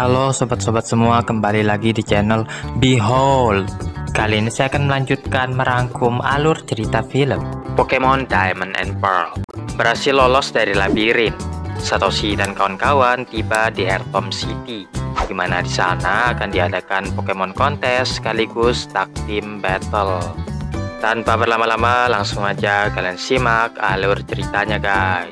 Halo sobat-sobat semua, kembali lagi di channel Behold. Kali ini saya akan melanjutkan merangkum alur cerita film Pokemon Diamond and Pearl. Berhasil lolos dari labirin, Satoshi dan kawan-kawan tiba di Hearthome City, di mana di sana akan diadakan Pokemon Kontes sekaligus tag team battle. Tanpa berlama-lama, langsung aja kalian simak alur ceritanya guys.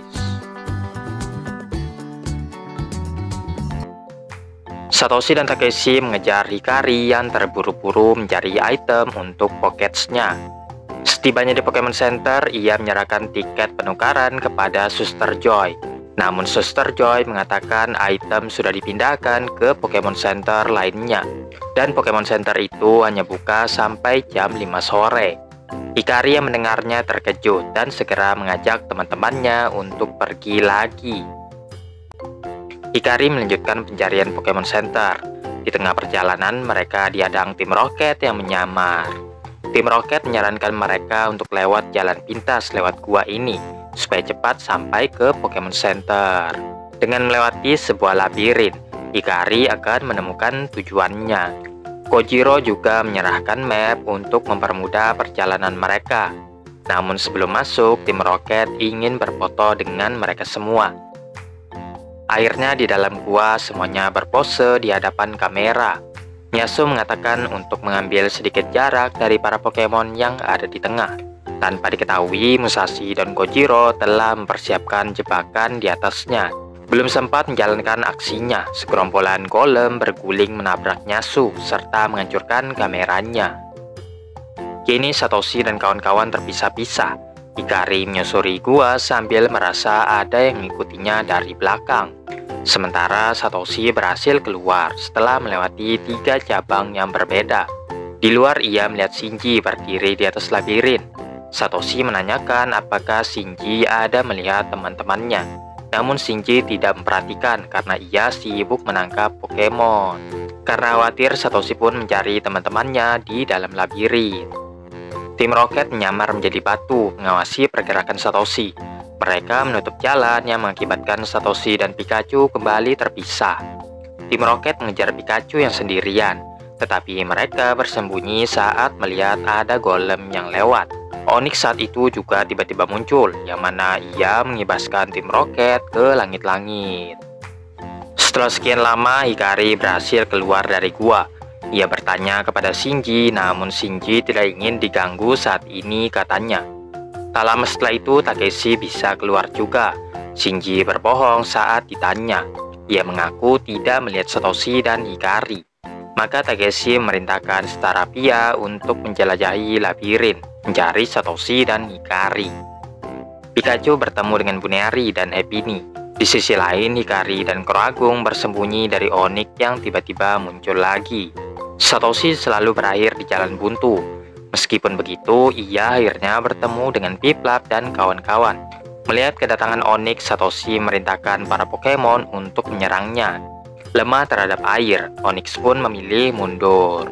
Satoshi dan Takeshi mengejar Hikari yang terburu-buru mencari item untuk Pokédex-nya. Setibanya di Pokemon Center, ia menyerahkan tiket penukaran kepada Suster Joy. Namun Suster Joy mengatakan item sudah dipindahkan ke Pokemon Center lainnya, dan Pokemon Center itu hanya buka sampai jam 5 sore. Hikari yang mendengarnya terkejut dan segera mengajak teman-temannya untuk pergi lagi. Hikari melanjutkan pencarian Pokemon Center. Di tengah perjalanan, mereka dihadang tim Rocket yang menyamar. Tim Rocket menyarankan mereka untuk lewat jalan pintas lewat gua ini, supaya cepat sampai ke Pokemon Center. Dengan melewati sebuah labirin, Hikari akan menemukan tujuannya. Kojiro juga menyerahkan map untuk mempermudah perjalanan mereka. Namun sebelum masuk, tim Rocket ingin berfoto dengan mereka semua. Akhirnya di dalam gua semuanya berpose di hadapan kamera. Miyasu mengatakan untuk mengambil sedikit jarak dari para Pokemon yang ada di tengah. Tanpa diketahui, Musashi dan Kojiro telah mempersiapkan jebakan di atasnya. Belum sempat menjalankan aksinya, segerombolan golem berguling menabrak Miyasu serta menghancurkan kameranya. Kini Satoshi dan kawan-kawan terpisah-pisah. Hikari menyusuri gua sambil merasa ada yang mengikutinya dari belakang. Sementara Satoshi berhasil keluar setelah melewati 3 cabang yang berbeda. Di luar ia melihat Shinji berdiri di atas labirin. Satoshi menanyakan apakah Shinji ada melihat teman-temannya. Namun Shinji tidak memperhatikan karena ia sibuk menangkap Pokemon. Karena khawatir, Satoshi pun mencari teman-temannya di dalam labirin. Tim Rocket menyamar menjadi batu mengawasi pergerakan Satoshi. Mereka menutup jalan yang mengakibatkan Satoshi dan Pikachu kembali terpisah. Tim Rocket mengejar Pikachu yang sendirian, tetapi mereka bersembunyi saat melihat ada golem yang lewat. Onix saat itu juga tiba-tiba muncul, yang mana ia mengibaskan tim Rocket ke langit-langit. Setelah sekian lama, Hikari berhasil keluar dari gua. Ia bertanya kepada Shinji, namun Shinji tidak ingin diganggu saat ini katanya. Tak lama setelah itu, Takeshi bisa keluar juga. Shinji berbohong saat ditanya. Ia mengaku tidak melihat Satoshi dan Hikari. Maka Takeshi memerintahkan Starapia untuk menjelajahi labirin, mencari Satoshi dan Hikari. Pikachu bertemu dengan Buneary dan Happiny. Di sisi lain, Hikari dan Koragung bersembunyi dari Onix yang tiba-tiba muncul lagi. Satoshi selalu berakhir di jalan buntu. Meskipun begitu, ia akhirnya bertemu dengan Piplup dan kawan-kawan. Melihat kedatangan Onix, Satoshi merintahkan para Pokemon untuk menyerangnya. Lemah terhadap air, Onix pun memilih mundur.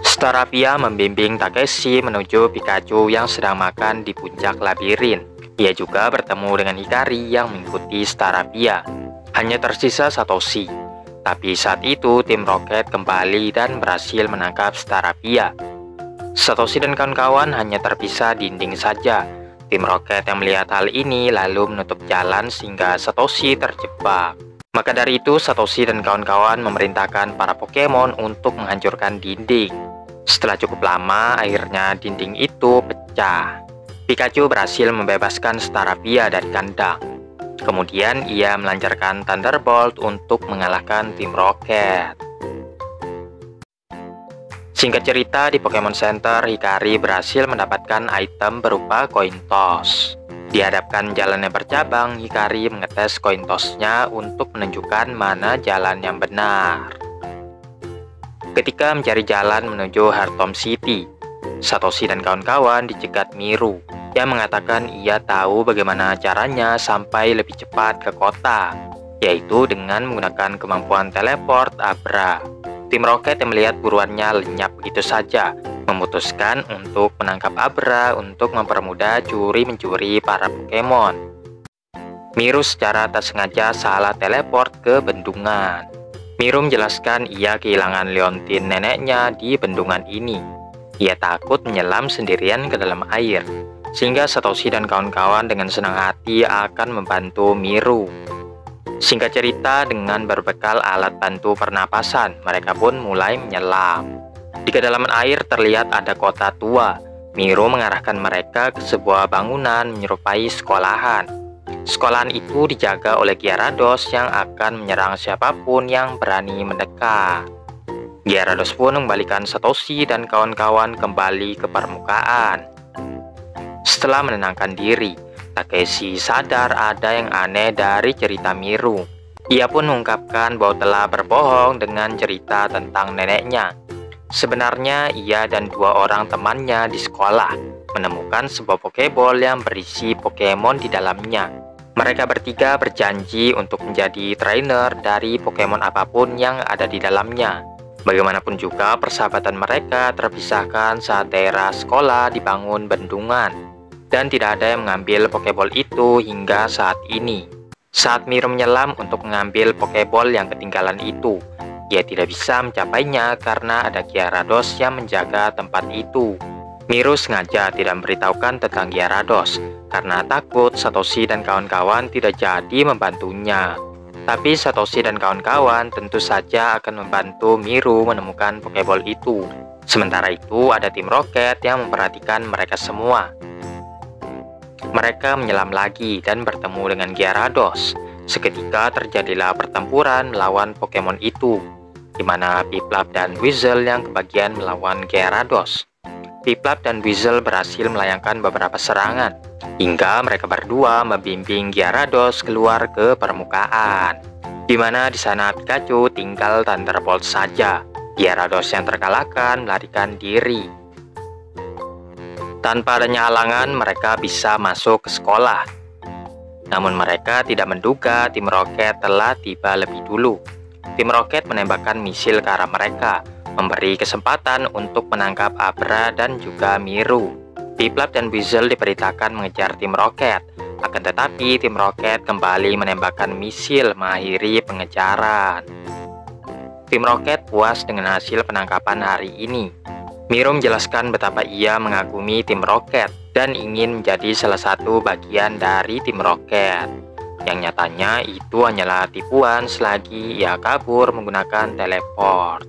Starapia membimbing Takeshi menuju Pikachu yang sedang makan di puncak labirin. Ia juga bertemu dengan Hikari yang mengikuti Starapia. Hanya tersisa Satoshi. Tapi saat itu tim Rocket kembali dan berhasil menangkap Starapia. Satoshi dan kawan-kawan hanya terpisah dinding saja. Tim Rocket yang melihat hal ini lalu menutup jalan sehingga Satoshi terjebak. Maka dari itu Satoshi dan kawan-kawan memerintahkan para Pokemon untuk menghancurkan dinding. Setelah cukup lama, akhirnya dinding itu pecah. Pikachu berhasil membebaskan Starapia dari kandang. Kemudian ia melancarkan Thunderbolt untuk mengalahkan tim Rocket. Singkat cerita, di Pokemon Center, Hikari berhasil mendapatkan item berupa koin toss. Di hadapan jalan yang bercabang, Hikari mengetes koin toss-nya untuk menunjukkan mana jalan yang benar. Ketika mencari jalan menuju Hearthome City, Satoshi dan kawan-kawan dicegat Miru, yang mengatakan ia tahu bagaimana caranya sampai lebih cepat ke kota, yaitu dengan menggunakan kemampuan teleport Abra. Tim Rocket yang melihat buruannya lenyap begitu saja, memutuskan untuk menangkap Abra untuk mempermudah curi-mencuri para Pokemon. Miru secara tak sengaja salah teleport ke bendungan. Miru menjelaskan ia kehilangan liontin neneknya di bendungan ini. Ia takut menyelam sendirian ke dalam air, sehingga Satoshi dan kawan-kawan dengan senang hati akan membantu Miru. Singkat cerita, dengan berbekal alat bantu pernapasan, mereka pun mulai menyelam. Di kedalaman air terlihat ada kota tua. Miru mengarahkan mereka ke sebuah bangunan menyerupai sekolahan. Sekolahan itu dijaga oleh Gyarados yang akan menyerang siapapun yang berani mendekat. Gyarados pun mengembalikan Satoshi dan kawan-kawan kembali ke permukaan. Setelah menenangkan diri, Takeshi sadar ada yang aneh dari cerita Miru. Ia pun mengungkapkan bahwa telah berbohong dengan cerita tentang neneknya. Sebenarnya ia dan dua orang temannya di sekolah menemukan sebuah Pokeball yang berisi Pokemon di dalamnya. Mereka bertiga berjanji untuk menjadi trainer dari Pokemon apapun yang ada di dalamnya. Bagaimanapun juga persahabatan mereka terpisahkan saat daerah sekolah dibangun bendungan, dan tidak ada yang mengambil Pokeball itu hingga saat ini. Saat Miru menyelam untuk mengambil Pokeball yang ketinggalan itu, ia tidak bisa mencapainya karena ada Gyarados yang menjaga tempat itu. Miru sengaja tidak memberitahukan tentang Gyarados karena takut Satoshi dan kawan-kawan tidak jadi membantunya. Tapi Satoshi dan kawan-kawan tentu saja akan membantu Miru menemukan Pokeball itu. Sementara itu ada tim Rocket yang memperhatikan mereka semua. Mereka menyelam lagi dan bertemu dengan Gyarados. Seketika terjadilah pertempuran melawan Pokemon itu, di mana Piplup dan Weasel yang kebagian melawan Gyarados. Piplup dan Weasel berhasil melayangkan beberapa serangan, hingga mereka berdua membimbing Gyarados keluar ke permukaan. Di mana di sana Pikachu tinggal Thunderbolt saja. Gyarados yang terkalahkan melarikan diri. Tanpa adanya halangan, mereka bisa masuk ke sekolah. Namun mereka tidak menduga tim Rocket telah tiba lebih dulu. Tim Rocket menembakkan misil ke arah mereka, memberi kesempatan untuk menangkap Abra dan juga Miru. Piplup dan Weasel diperintahkan mengejar tim Rocket, akan tetapi tim Rocket kembali menembakkan misil mengakhiri pengejaran. Tim Rocket puas dengan hasil penangkapan hari ini. Miru menjelaskan betapa ia mengagumi tim Rocket dan ingin menjadi salah satu bagian dari tim Rocket. Yang nyatanya itu hanyalah tipuan selagi ia kabur menggunakan teleport.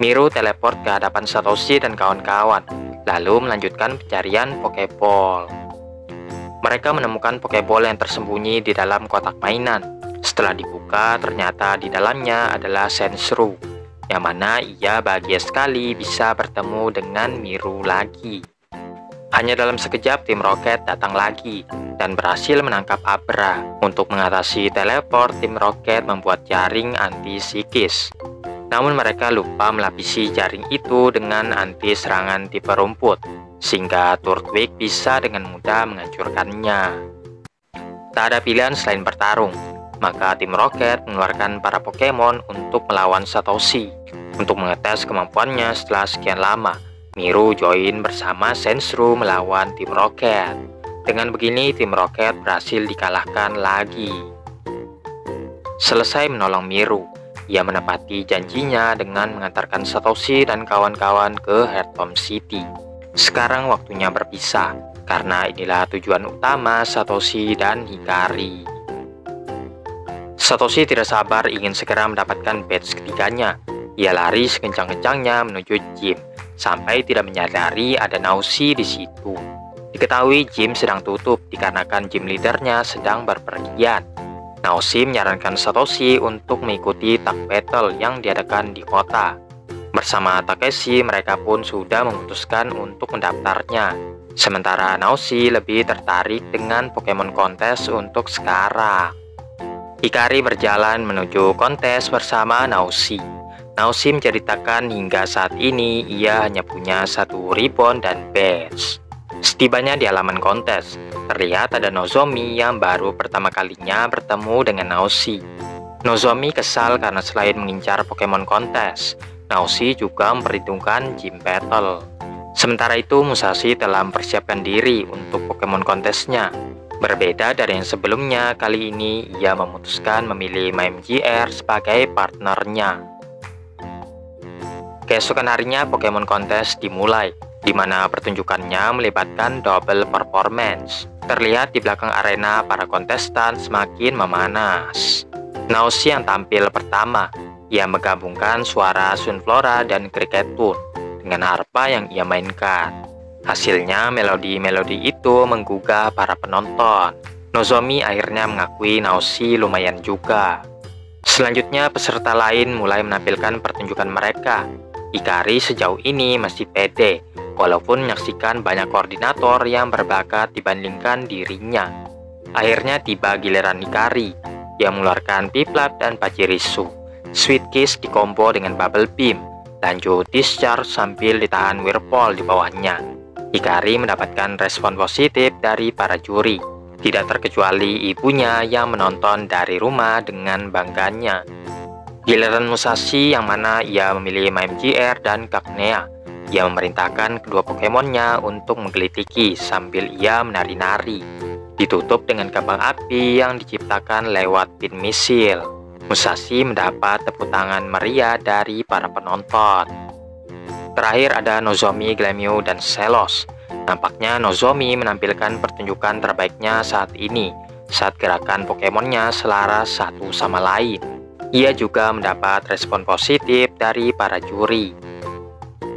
Miru teleport ke hadapan Satoshi dan kawan-kawan, lalu melanjutkan pencarian Pokeball. Mereka menemukan Pokeball yang tersembunyi di dalam kotak mainan. Setelah dibuka, ternyata di dalamnya adalah Sandshrew, yang mana ia bahagia sekali bisa bertemu dengan Miru lagi. Hanya dalam sekejap tim Rocket datang lagi dan berhasil menangkap Abra. Untuk mengatasi teleport, tim Rocket membuat jaring anti psikis. Namun mereka lupa melapisi jaring itu dengan anti serangan tipe rumput, sehingga Turtwig bisa dengan mudah menghancurkannya. Tak ada pilihan selain bertarung, maka tim Rocket mengeluarkan para Pokemon untuk melawan Satoshi. Untuk mengetes kemampuannya setelah sekian lama, Miru join bersama Sandshrew melawan tim Rocket. Dengan begini, tim Rocket berhasil dikalahkan lagi. Selesai menolong Miru, ia menepati janjinya dengan mengantarkan Satoshi dan kawan-kawan ke Hearthome City. Sekarang waktunya berpisah, karena inilah tujuan utama Satoshi dan Hikari. Satoshi tidak sabar ingin segera mendapatkan badge ketiganya. Ia lari sekencang-kencangnya menuju gym, sampai tidak menyadari ada Naoshi di situ. Diketahui gym sedang tutup dikarenakan gym leadernya sedang berpergian. Naoshi menyarankan Satoshi untuk mengikuti tag battle yang diadakan di kota. Bersama Takeshi, mereka pun sudah memutuskan untuk mendaftarnya. Sementara Naoshi lebih tertarik dengan Pokemon kontes untuk sekarang. Hikari berjalan menuju kontes bersama Naoshi. Naoshi menceritakan hingga saat ini ia hanya punya satu ribbon dan badge. Setibanya di halaman kontes, terlihat ada Nozomi yang baru pertama kalinya bertemu dengan Naoshi. Nozomi kesal karena selain mengincar Pokemon kontes, Naoshi juga memperhitungkan gym battle. Sementara itu Musashi telah mempersiapkan diri untuk Pokemon kontesnya. Berbeda dari yang sebelumnya, kali ini ia memutuskan memilih MGR sebagai partnernya. Keesokan harinya Pokemon kontes dimulai, di mana pertunjukannya melibatkan double performance. Terlihat di belakang arena para kontestan semakin memanas. Naoshi yang tampil pertama, ia menggabungkan suara Sunflora dan Kricketune dengan harpa yang ia mainkan. Hasilnya, melodi-melodi itu menggugah para penonton. Nozomi akhirnya mengakui Naoshi lumayan juga. Selanjutnya, peserta lain mulai menampilkan pertunjukan mereka. Hikari sejauh ini masih pede, walaupun menyaksikan banyak koordinator yang berbakat dibandingkan dirinya. Akhirnya tiba giliran Hikari, yang mengeluarkan Piplup dan Pachirisu. Sweet Kiss dikombo dengan Bubble Beam, lanjut Discharge sambil ditahan Whirlpool di bawahnya. Hikari mendapatkan respon positif dari para juri, tidak terkecuali ibunya yang menonton dari rumah dengan bangganya. Giliran Musashi yang mana ia memilih MGR dan Cagneya. Ia memerintahkan kedua Pokemonnya untuk menggelitiki sambil ia menari-nari. Ditutup dengan kembang api yang diciptakan lewat pin misil. Musashi mendapat tepuk tangan meriah dari para penonton. Terakhir ada Nozomi, Glameow, dan Celos. Nampaknya Nozomi menampilkan pertunjukan terbaiknya saat ini, saat gerakan Pokemonnya selaras satu sama lain. Ia juga mendapat respon positif dari para juri.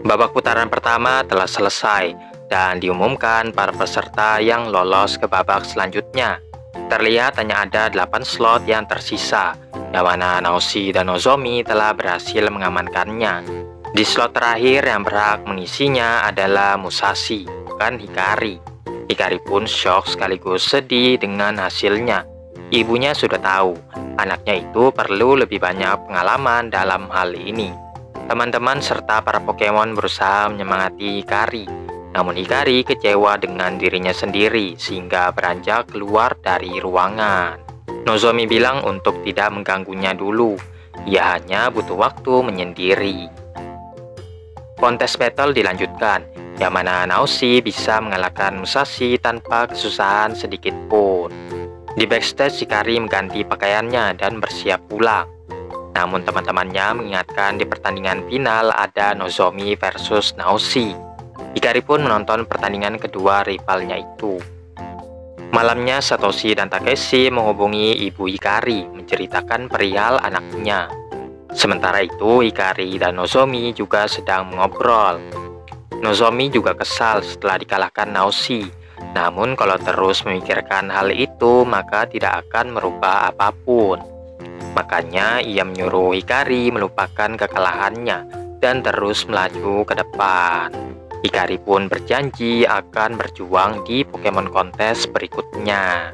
Babak putaran pertama telah selesai, dan diumumkan para peserta yang lolos ke babak selanjutnya. Terlihat hanya ada 8 slot yang tersisa, yang mana Naoshi dan Nozomi telah berhasil mengamankannya. Di slot terakhir yang berhak mengisinya adalah Musashi, bukan Hikari. Hikari pun syok sekaligus sedih dengan hasilnya. Ibunya sudah tahu, anaknya itu perlu lebih banyak pengalaman dalam hal ini. Teman-teman serta para Pokemon berusaha menyemangati Hikari, namun Hikari kecewa dengan dirinya sendiri sehingga beranjak keluar dari ruangan. Nozomi bilang untuk tidak mengganggunya dulu, ia hanya butuh waktu menyendiri. Kontes battle dilanjutkan, yang mana Naoshi bisa mengalahkan Musashi tanpa kesusahan sedikit pun. Di backstage, Hikari mengganti pakaiannya dan bersiap pulang. Namun teman-temannya mengingatkan di pertandingan final ada Nozomi versus Naoshi. Hikari pun menonton pertandingan kedua rivalnya itu. Malamnya, Satoshi dan Takeshi menghubungi ibu Hikari menceritakan perihal anaknya. Sementara itu, Hikari dan Nozomi juga sedang mengobrol. Nozomi juga kesal setelah dikalahkan Naoshi. Namun kalau terus memikirkan hal itu, maka tidak akan merubah apapun. Makanya ia menyuruh Hikari melupakan kekalahannya dan terus melaju ke depan. Hikari pun berjanji akan berjuang di Pokemon kontes berikutnya.